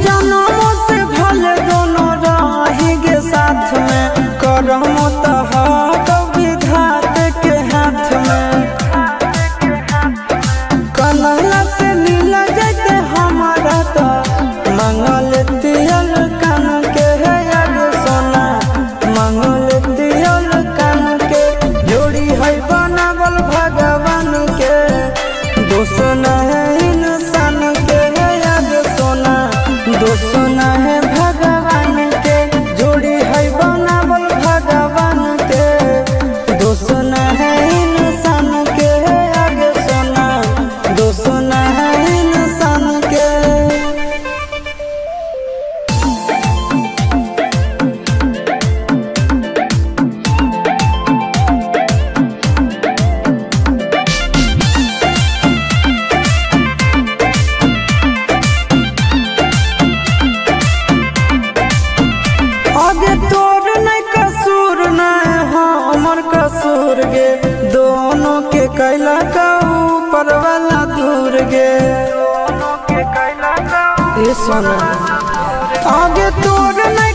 जन्मों से भले दोनों रही गे साथ में, करम तो विधात के हाथ में। कन्हैया से मिल जाते हमारा तो मंगल तियल कान के है यार सोना, मंगल तियल कान के। जोड़ी है बनावल भगवान के, दोष न है इंसान के है यार सोना, दोष न है भगवान के। जोड़ी है बनावल भगवान के, दोष न है इंसान के है यार सोना, दोष न है इंसान के। आगे तोर नहीं कसूर नहीं हमर कसूर गे, दोनों के कैला का ऊपर वाला दूर गे। ये सोना आगे तोर नहीं